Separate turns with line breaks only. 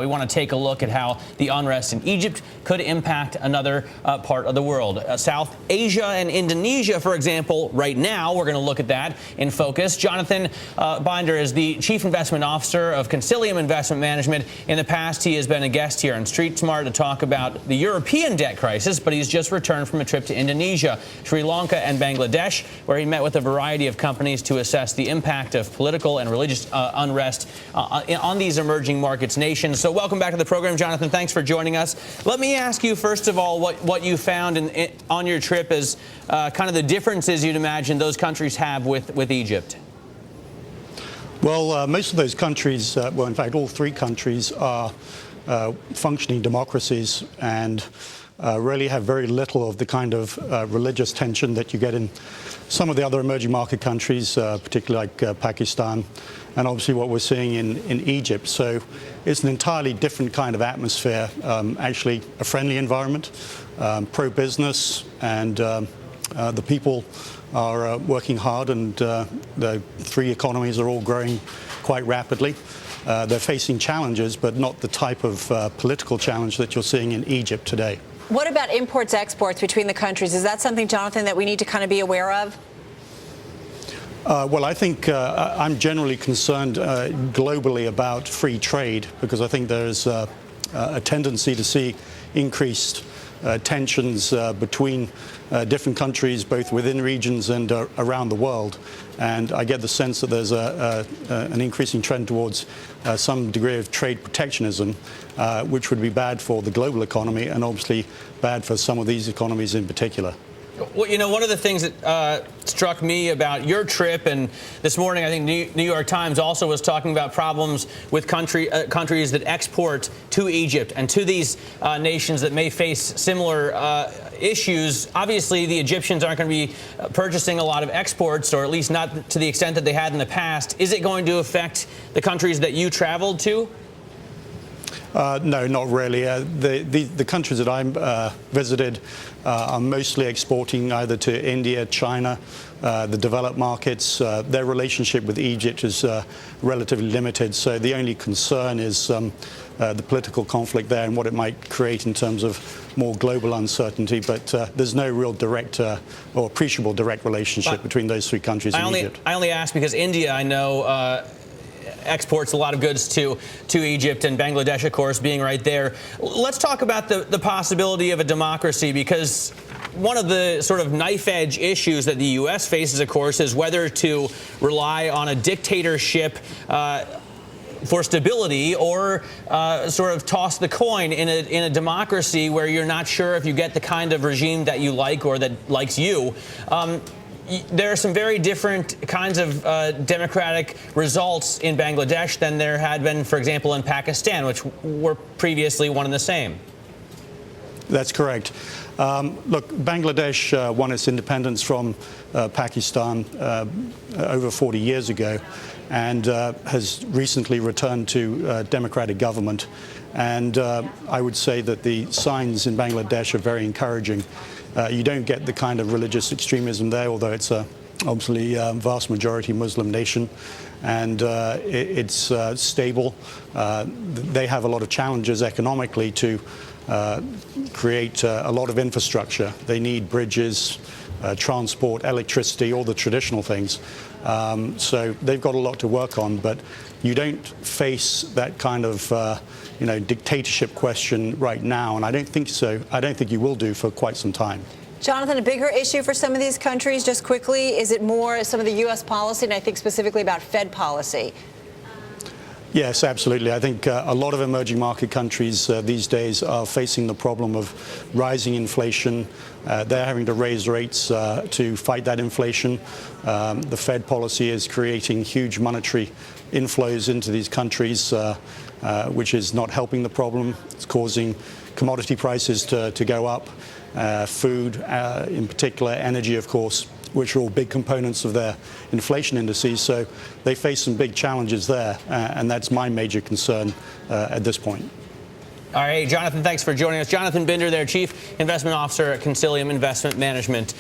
We want to take a look at how the unrest in Egypt could impact another part of the world. South Asia and Indonesia, for example, right now, we're going to look at that in focus. Jonathan Binder is the Chief Investment Officer of Consilium Investment Management. In the past, he has been a guest here on Street Smart to talk about the European debt crisis, but he's just returned from a trip to Indonesia, Sri Lanka, and Bangladesh, where he met with a variety of companies to assess the impact of political and religious unrest on these emerging markets nations. So welcome back to the program, Jonathan. Thanks for joining us. Let me ask you, first of all, what you found on your trip as kind of the differences you'd imagine those countries have with Egypt.
Well, most of those countries, well, in fact, all three countries are functioning democracies and really have very little of the kind of religious tension that you get in some of the other emerging market countries, particularly like Pakistan, and obviously what we're seeing in Egypt. So it's an entirely different kind of atmosphere, actually a friendly environment, pro-business, and the people are working hard, and the three economies are all growing quite rapidly. They're facing challenges, but not the type of political challenge that you're seeing in Egypt today.
What about imports, exports between the countries? Is that something, Jonathan, that we need to kind of be aware of?
Well, I think I'm generally concerned globally about free trade, because I think there's a tendency to see increased tensions between different countries, both within regions and around the world. And I get the sense that there's an increasing trend towards some degree of trade protectionism, which would be bad for the global economy and obviously bad for some of these economies in particular.
Well, you know, one of the things that struck me about your trip, and this morning I think New York Times also was talking about problems with countries that export to Egypt and to these nations that may face similar issues. Obviously, the Egyptians aren't going to be purchasing a lot of exports, or at least not to the extent that they had in the past. Is it going to affect the countries that you traveled to? No, not really. The countries that I visited are mostly exporting either to India, China, the developed markets. Their relationship with Egypt is relatively limited, so the only concern is the political conflict there and what it might create in terms of more global uncertainty. But there's no real direct or appreciable direct relationship between those three countries in Egypt. I only ask because India, I know, exports a lot of goods to Egypt, and Bangladesh, of course, being right there. Let's talk about the possibility of a democracy, because one of the sort of knife-edge issues that the U.S. faces, of course, is whether to rely on a dictatorship for stability, or sort of toss the coin in a democracy where you're not sure if you get the kind of regime that you like or that likes you. There are some very different kinds of democratic results in Bangladesh than there had been, for example, in Pakistan, which were previously one and the same.
That's correct. Look, Bangladesh won its independence from Pakistan over 40 years ago, and has recently returned to democratic government. And I would say that the signs in Bangladesh are very encouraging. You don't get the kind of religious extremism there, although it's obviously a vast majority Muslim nation, and it's stable. They have a lot of challenges economically to create a lot of infrastructure. They need bridges, transport, electricity, all the traditional things. So they've got a lot to work on, but you don't face that kind of dictatorship question right now, and I don't think so. I don't think you will do for quite some time.
Jonathan, a bigger issue for some of these countries, just quickly, is it more some of the U.S. policy, and I think specifically about Fed policy?
Yes, absolutely. I think a lot of emerging market countries these days are facing the problem of rising inflation. They're having to raise rates to fight that inflation. The Fed policy is creating huge monetary inflows into these countries, which is not helping the problem. It's causing commodity prices to go up, food in particular, energy, of course, which are all big components of their inflation indices. So they face some big challenges there, and that's my major concern at this point.
All right, Jonathan, thanks for joining us. Jonathan Binder there, Chief Investment Officer at Consilium Investment Management.